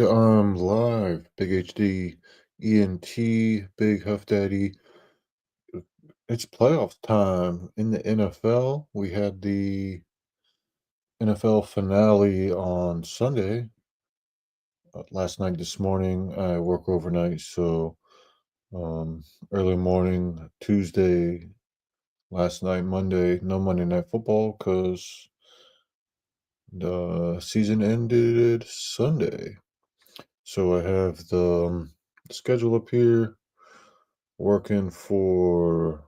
And I'm live. Big HD, ENT, Big Huff Daddy. It's playoff time in the NFL. We had the NFL finale on Sunday, last night, this morning. I work overnight, so um, early morning, Tuesday, last night, Monday, no Monday Night Football because the season ended Sunday. So I have the schedule up here working for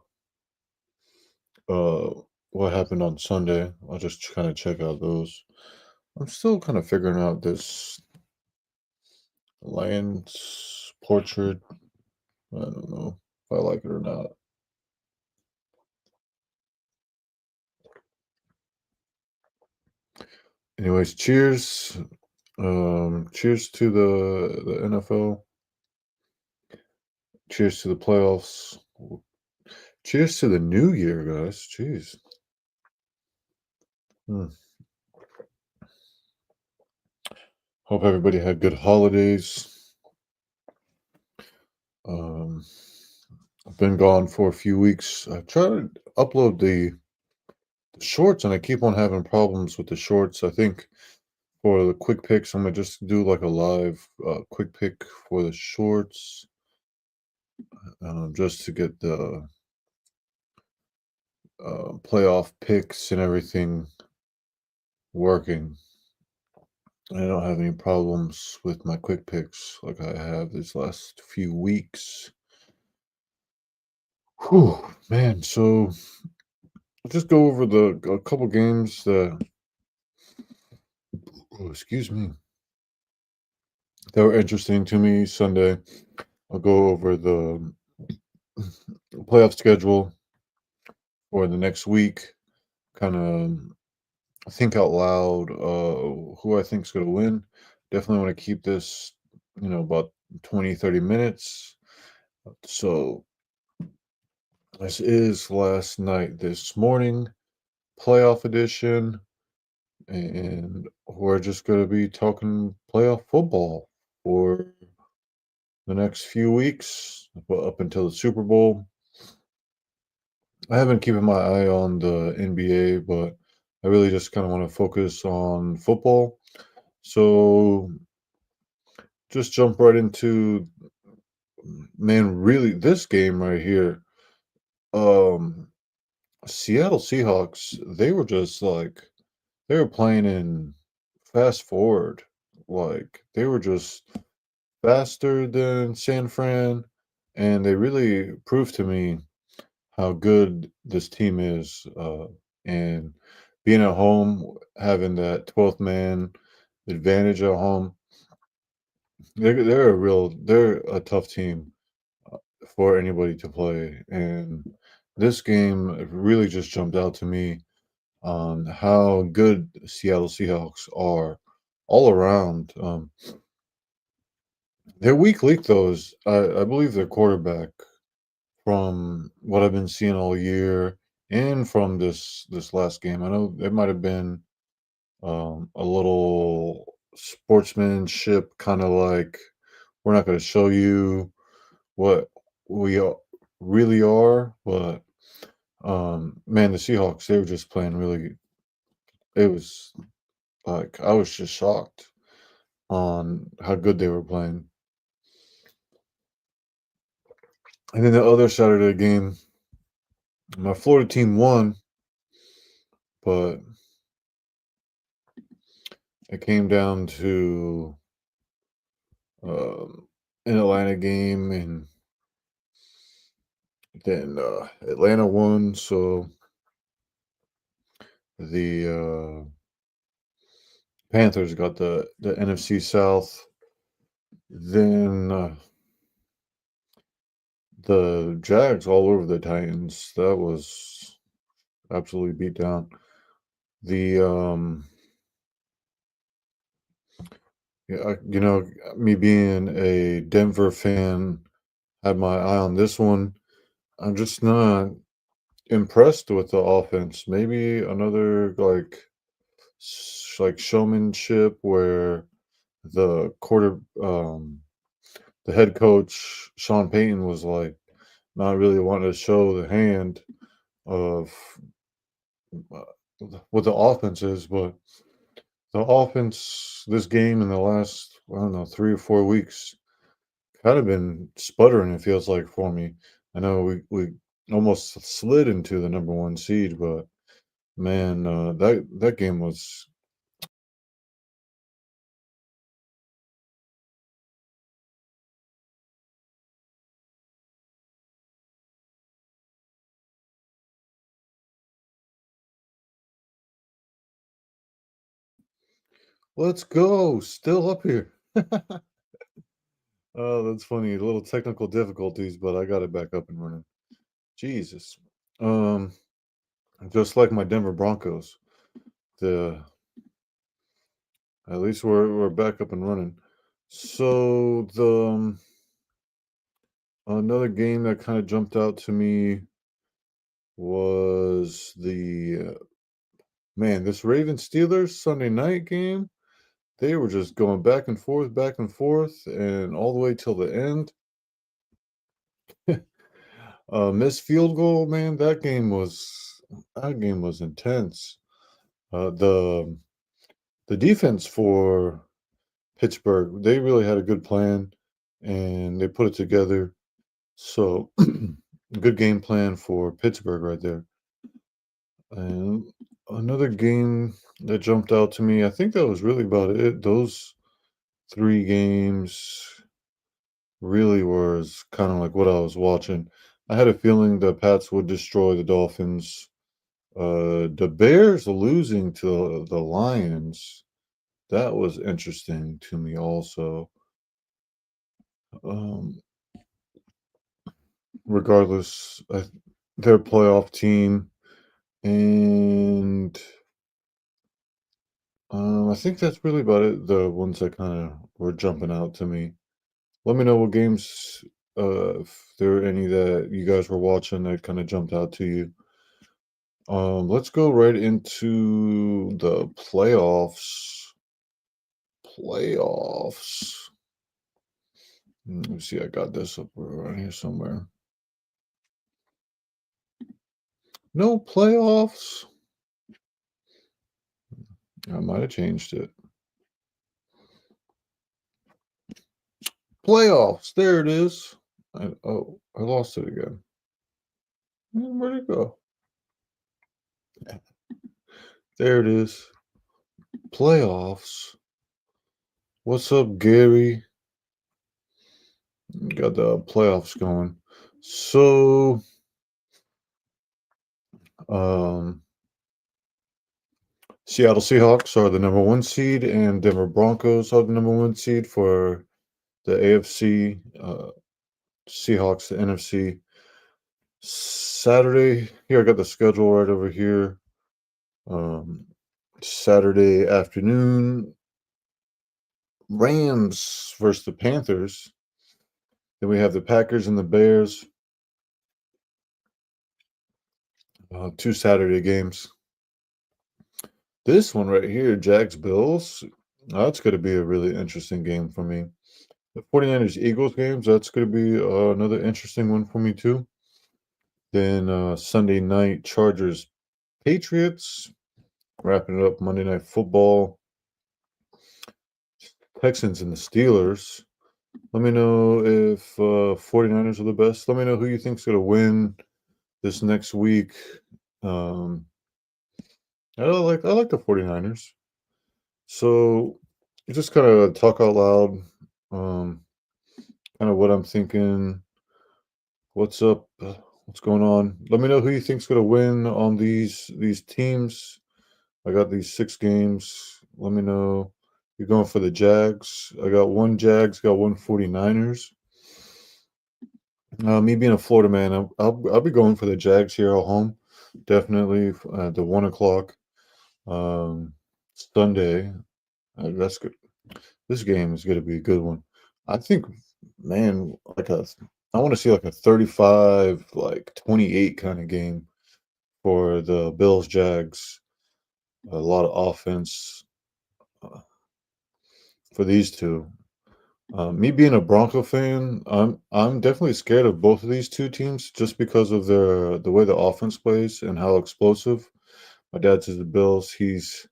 uh what happened on Sunday. I'll just kind of check out those. I'm still kind of figuring out this Lions portrait. I don't know if I like it or not. Anyways, cheers. Cheers to the NFL. Cheers to the playoffs. Cheers to the new year, guys. Jeez. Hmm. Hope everybody had good holidays. Um, I've been gone for a few weeks. I tried to upload the shorts, and I keep on having problems with the shorts. I think for the quick picks, I'm gonna just do like a live quick pick for the shorts, just to get the playoff picks and everything working. I don't have any problems with my quick picks like I have these last few weeks. Whew, man. So I'll just go over a couple games that, oh, excuse me, that were interesting to me Sunday. I'll go over the playoff schedule for the next week, kind of think out loud who I think is going to win. Definitely want to keep this, about 20, 30 minutes. So this is last night, this morning, playoff edition, and we're just going to be talking playoff football for the next few weeks, up until the Super Bowl. I have been keeping my eye on the NBA, but I really just kind of want to focus on football. So just jump right into, man, really this game right here. Um Seattle Seahawks, they were just like they were playing in fast forward. Like they were just faster than San Fran, and they really proved to me how good this team is, and being at home, having that 12th man advantage at home. They're a tough team for anybody to play, and this game really just jumped out to me on how good Seattle Seahawks are all around. Their weak link, though, is I believe their quarterback, from what I've been seeing all year and from this last game. I know it might have been a little sportsmanship, kind of like we're not going to show you what really are, but man, the Seahawks, they were just playing really. It was like I was just shocked on how good they were playing. And then the other Saturday game, my Florida team won, but it came down to an Atlanta game, and then Atlanta won. So the Panthers got the NFC South. Then the Jags all over the Titans. That was absolutely beat down. The Yeah, me being a Denver fan, had my eye on this one. I'm just not impressed with the offense. Maybe another like showmanship where the quarter the head coach Sean Payton was like not really wanting to show the hand of what the offense is, but the offense this game in the last I don't know 3 or 4 weeks kind of been sputtering. It feels like for me. I know we almost slid into the number one seed, but man, that game was. Let's go, still up here. Oh, that's funny. A little technical difficulties, but I got it back up and running. Jesus. Um, just like my Denver Broncos, the at least we're back up and running. So another game that kind of jumped out to me was the man, this Ravens Steelers Sunday night game. They were just going back and forth, and all the way till the end. Missed field goal, man. That game was intense. The defense for Pittsburgh, they really had a good plan, and they put it together. So, good game plan for Pittsburgh right there. And another game that jumped out to me, I think that was really about it. Those three games really was kind of like what I was watching. I had a feeling the Pats would destroy the Dolphins. The Bears losing to the Lions, that was interesting to me also. Um, regardless, their playoff team, and I think that's really about it. The ones that kind of were jumping out to me. Let me know what games, if there are any that you guys were watching that kind of jumped out to you. Let's go right into the playoffs. Playoffs. Let me see. I got this up around here somewhere. No playoffs. I might have changed it. Playoffs. There it is. I lost it again. Where'd it go? There it is. Playoffs. What's up, Gary? Got the playoffs going. So, um, Seattle Seahawks are the number one seed, and Denver Broncos are the number one seed for the AFC. Seahawks, the NFC. Saturday, here I got the schedule right over here. Um, Saturday afternoon, Rams versus the Panthers. Then we have the Packers and the Bears. Two Saturday games. This one right here, Jags Bills. That's going to be a really interesting game for me. The 49ers Eagles games, that's going to be another interesting one for me too. Then Sunday night, Chargers Patriots. Wrapping it up, Monday Night Football. Texans and the Steelers. Let me know if 49ers are the best. Let me know who you think's going to win this next week. Um, I like the 49ers. So just kind of talk out loud. Um, kind of what I'm thinking. What's up? What's going on? Let me know who you think's going to win on these teams. I got these 6 games. Let me know. You're going for the Jags. I got one Jags, got one 49ers. Me being a Florida man, I'll be going for the Jags here at home. Definitely at the 1 o'clock um, Sunday. That's good. This game is going to be a good one. I think, man, I want to see like a 35, like 28 kind of game for the Bills Jags. A lot of offense. Uh, for these two. Me being a Bronco fan, I'm definitely scared of both of these two teams just because of the way the offense plays and how explosive. My dad's is the Bills. He's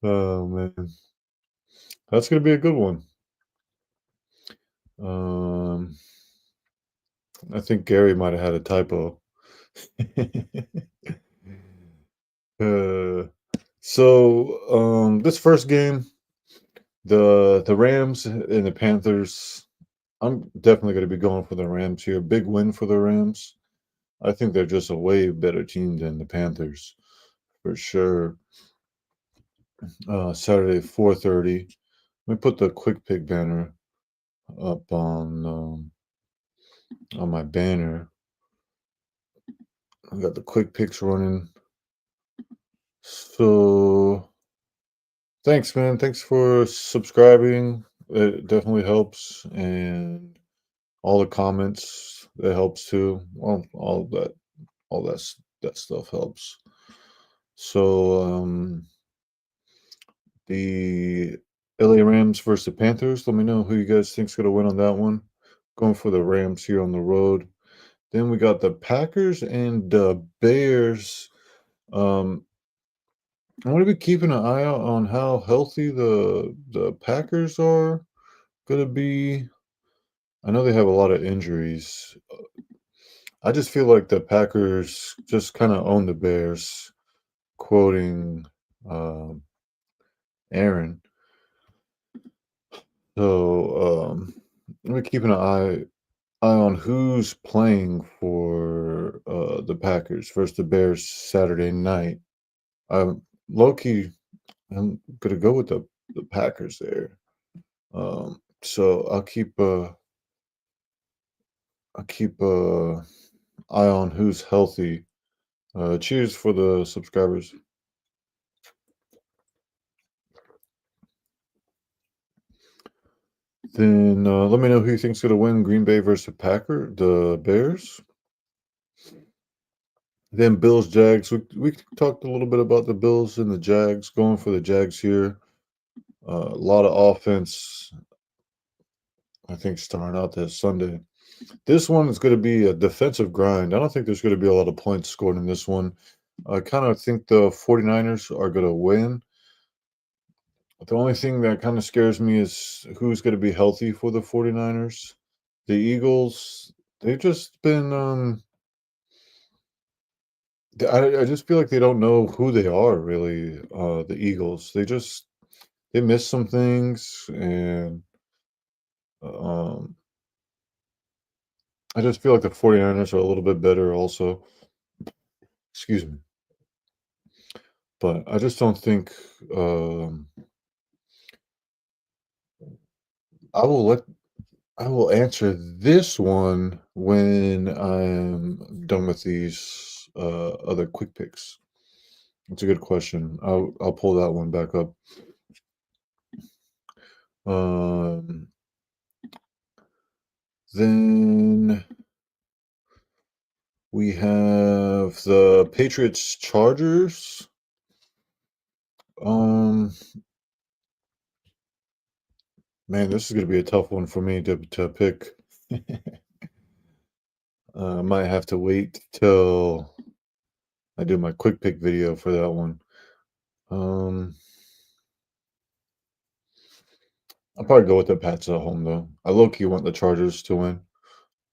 oh man, that's gonna be a good one. Um, I think Gary might have had a typo. uh, this first game, the Rams and the Panthers. I'm definitely going to be going for the Rams here. Big win for the Rams. I think they're just a way better team than the Panthers for sure. Saturday 4:30. Let me put the quick pick banner up on my banner. I got the quick picks running. So thanks, man. Thanks for subscribing. It definitely helps, and all the comments that helps too. Well, that stuff helps. So the LA Rams versus the Panthers. Let me know who you guys think's gonna win on that one. Going for the Rams here on the road. Then we got the Packers and the Bears. Um, I'm gonna be keeping an eye out on how healthy the Packers are gonna be. I know they have a lot of injuries. I just feel like the Packers just kind of own the Bears, quoting um, Aaron. So let me keep an eye on who's playing for the Packers versus the Bears Saturday night. Low key, I'm gonna go with the Packers there. So I'll keep eye on who's healthy. Cheers for the subscribers. Then let me know who you think's gonna win Green Bay versus the Bears. Then Bills Jags. We talked a little bit about the Bills and the Jags. Going for the Jags here. A lot of offense. I think starting out this Sunday. This one is going to be a defensive grind. I don't think there's going to be a lot of points scored in this one. I kind of think the 49ers are going to win. The only thing that kind of scares me is who's going to be healthy for the 49ers. The Eagles, they've just been I just feel like they don't know who they are really, the Eagles. They miss some things and um I just feel like the 49ers are a little bit better also. Excuse me. But I just don't think I will let I will answer this one when I'm done with these other quick picks. It's a good question. I'll pull that one back up. Um, then we have the Patriots Chargers. Um, man, this is gonna be a tough one for me to pick. I might have to wait till I do my quick pick video for that one. Um, I'll probably go with the Pats at home though. I low key want the Chargers to win,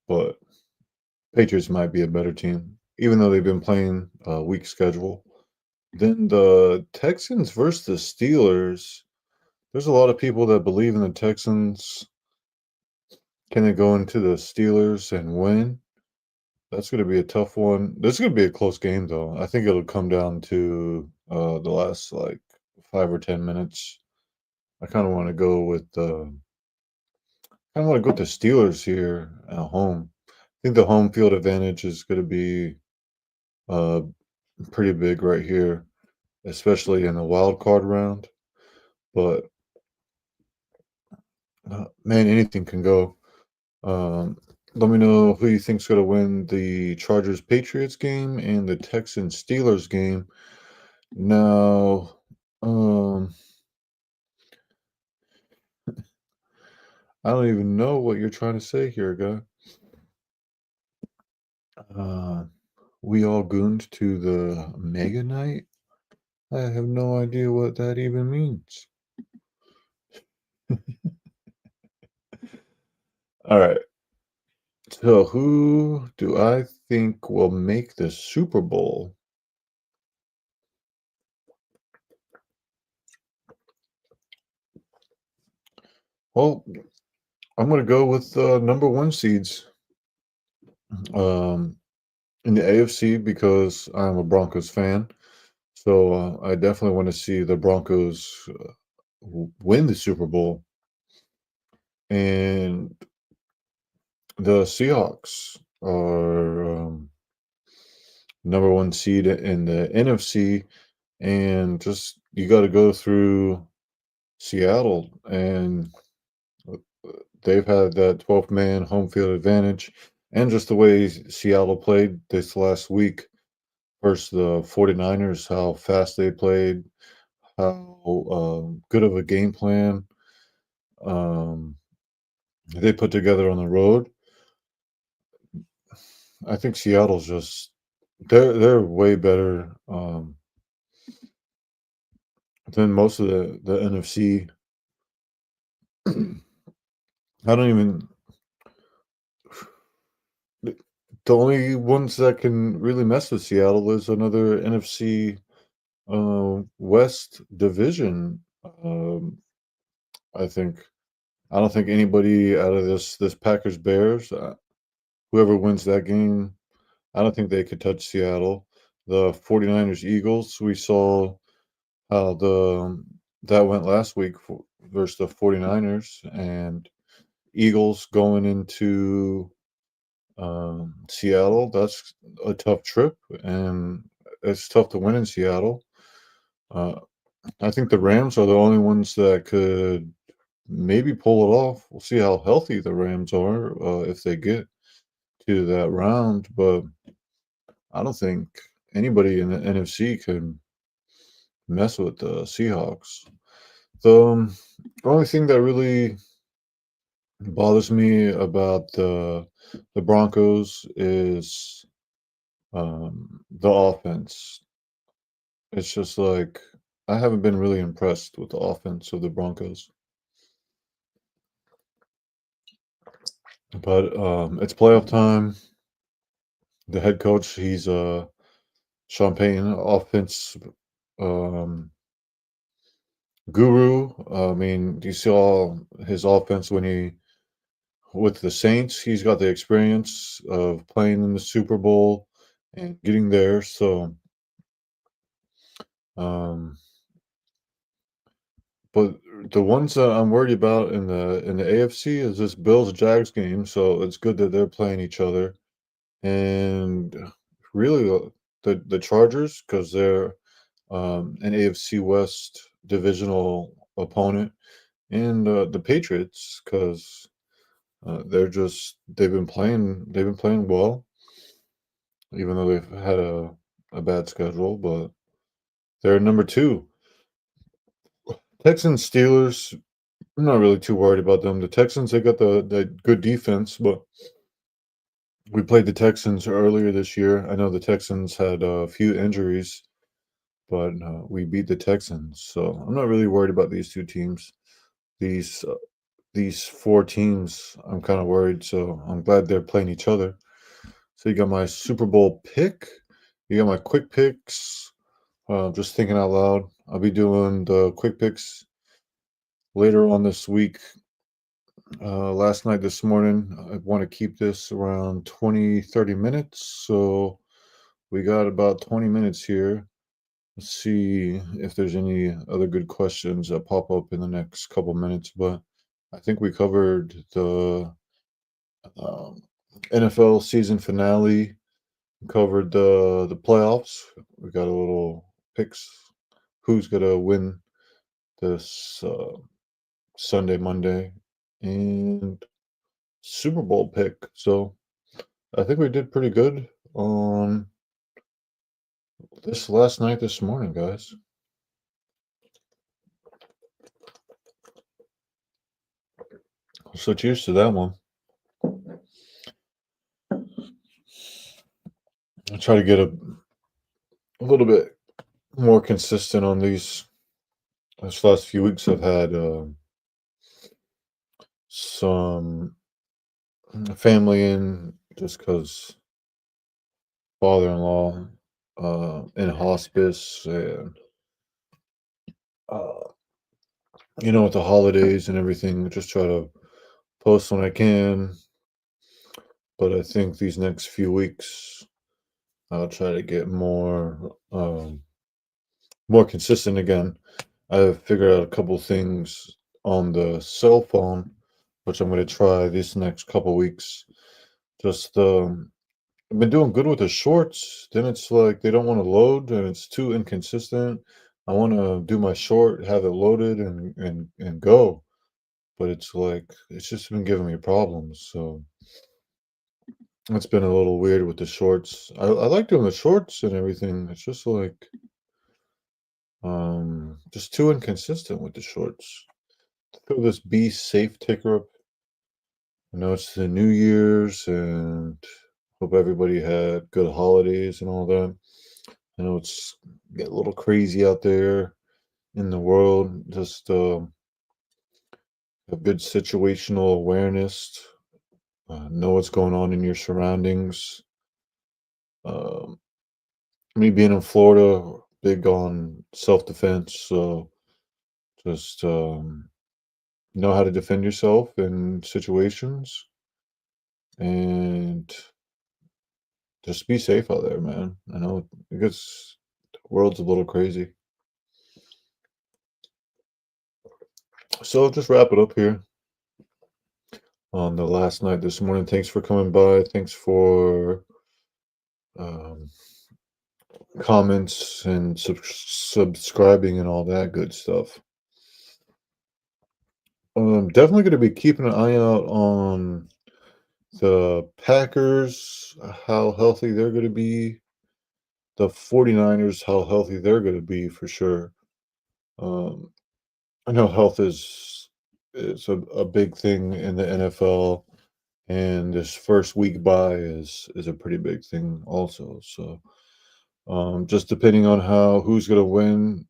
but Patriots might be a better team, even though they've been playing a weak schedule. Then the Texans versus the Steelers. There's a lot of people that believe in the Texans. Can they go into the Steelers and win? That's going to be a tough one. This is going to be a close game, though. I think it'll come down to the last like 5 or 10 minutes. I kind of want to go with the. I want to go with the Steelers here at home. I think the home field advantage is going to be uh, pretty big right here, especially in the wild card round. But man, anything can go. Um, Let me know who you think's going to win the Chargers Patriots game and the Texans Steelers game. Now, um, I don't even know what you're trying to say here, guy. Uh, we all gooned to the Mega Knight? I have no idea what that even means. All right. So, who do I think will make the Super Bowl? Well, I'm going to go with number one seeds um, in the AFC because I'm a Broncos fan. So, I definitely want to see the Broncos win the Super Bowl. And the Seahawks are number one seed in the NFC. And just you got to go through Seattle, and they've had that 12th man home field advantage. And just the way Seattle played this last week versus the 49ers, how fast they played, how good of a game plan um, they put together on the road. I think Seattle's just they're way better than most of the NFC. I don't even the only ones that can really mess with Seattle is another NFC West division. I think I don't think anybody out of this Packers Bears, whoever wins that game, I don't think they could touch Seattle. The 49ers Eagles, we saw how that went last week versus the 49ers, and Eagles going into Seattle. That's a tough trip, and it's tough to win in Seattle. Uh, I think the Rams are the only ones that could maybe pull it off. We'll see how healthy the Rams are if they get to that round, but I don't think anybody in the NFC can mess with the Seahawks. The only thing that really bothers me about the Broncos is the offense. It's just like I haven't been really impressed with the offense of the Broncos. But it's playoff time. The head coach, he's Sean Payton, offense um, guru. I mean, you saw his offense when he with the Saints. He's got the experience of playing in the Super Bowl and getting there. So, um, but the ones that I'm worried about in the AFC is this Bills Jags game. So it's good that they're playing each other, and really the Chargers because they're an AFC West divisional opponent, and the Patriots because they've been playing well, even though they've had a bad schedule, but they're number two. Texans Steelers. I'm not really too worried about them. The Texans they got the good defense, but we played the Texans earlier this year. I know the Texans had a few injuries, but we beat the Texans, so I'm not really worried about these two teams. These these four teams, I'm kind of worried. So I'm glad they're playing each other. So you got my Super Bowl pick. You got my quick picks. Just thinking out loud. I'll be doing the quick picks later on this week. Last night, this morning, I want to keep this around 20-30 minutes. So we got about 20 minutes here. Let's see if there's any other good questions that pop up in the next couple minutes. But I think we covered the um, NFL season finale, covered the playoffs. We got a little picks. Who's gonna win this Sunday, Monday, and Super Bowl pick. So I think we did pretty good on this last night, this morning, guys. So cheers to that one. I try to get a little bit more consistent on these last few weeks. I've had some family in just because father-in-law in hospice, and uh, with the holidays and everything, just try to post when I can. But I think these next few weeks, I'll try to get more consistent again. I've figured out a couple things on the cell phone, which I'm going to try this next couple weeks. Just I've been doing good with the shorts. Then it's like they don't want to load, and it's too inconsistent. I want to do my short, have it loaded, and go. But it's like it's just been giving me problems. So it's been a little weird with the shorts. I like doing the shorts and everything. It's just like just too inconsistent with the shorts. Throw this Be Safe ticker up. I know it's the New Year's, and hope everybody had good holidays and all that. I know it's get a little crazy out there in the world. Just have good situational awareness. Know what's going on in your surroundings. Um, Me being in Florida, big on self defense. So just know how to defend yourself in situations, and just be safe out there, man. I know it gets the world's a little crazy. So I'll just wrap it up here on the last night this morning. Thanks for coming by. Thanks for um, comments and subscribing and all that good stuff. Definitely going to be keeping an eye out on the Packers, how healthy they're going to be. The 49ers, how healthy they're going to be for sure. Um, I know health is a big thing in the NFL, and this first week bye is a pretty big thing also. So just depending on how who's going to win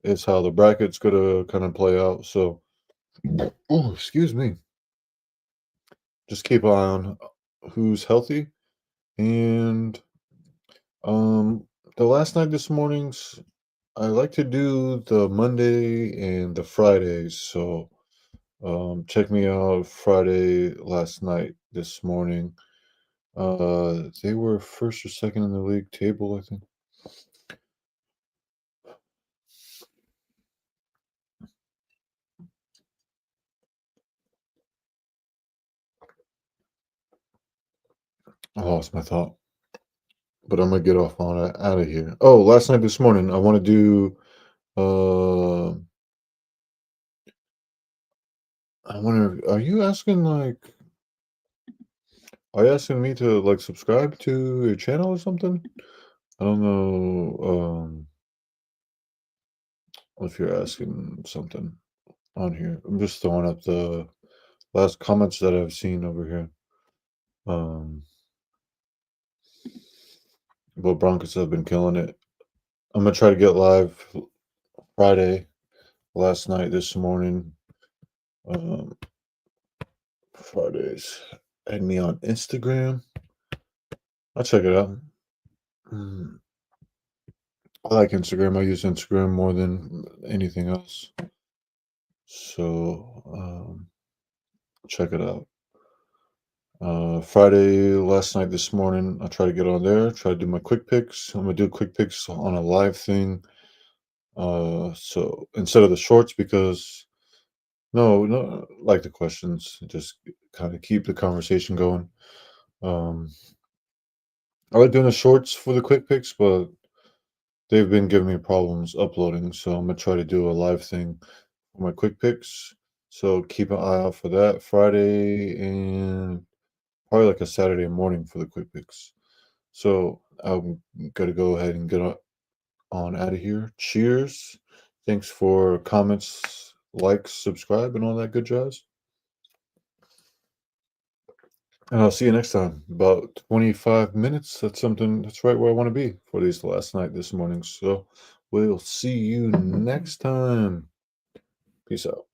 is how the bracket's going to kind of play out. So, oh, excuse me. Just keep an eye on who's healthy. And um, the last night this morning's, I like to do the Monday and the Fridays. So check me out Friday last night this morning. They were first or second in the league table, I think. I lost my thought, but I'm gonna get off on it out of here. Oh, last night this morning, I want to do. Uh, I wonder, are you asking me to like subscribe to your channel or something? I don't know if you're asking something on here. I'm just throwing up the last comments that I've seen over here. Um, but Broncos have been killing it. I'm gonna try to get live Friday, last night, this morning. Um, Fridays. Add me on Instagram. I'll check it out. Mm, I like Instagram. I use Instagram more than anything else. So check it out. Friday, last night, this morning, I try to get on there, try to do my quick picks. I'm gonna do quick picks on a live thing. So instead of the shorts, because no, like the questions, just kind of keep the conversation going. Um, I like doing the shorts for the quick picks, but they've been giving me problems uploading, so I'm gonna try to do a live thing for my quick picks. So keep an eye out for that Friday and probably like a Saturday morning for the quick picks. So I'm gonna go ahead and get on out of here. Cheers. Thanks for comments, likes, subscribe, and all that good jazz. And I'll see you next time. About 25 minutes. That's right where I want to be for these last night this morning. So we'll see you next time. Peace out.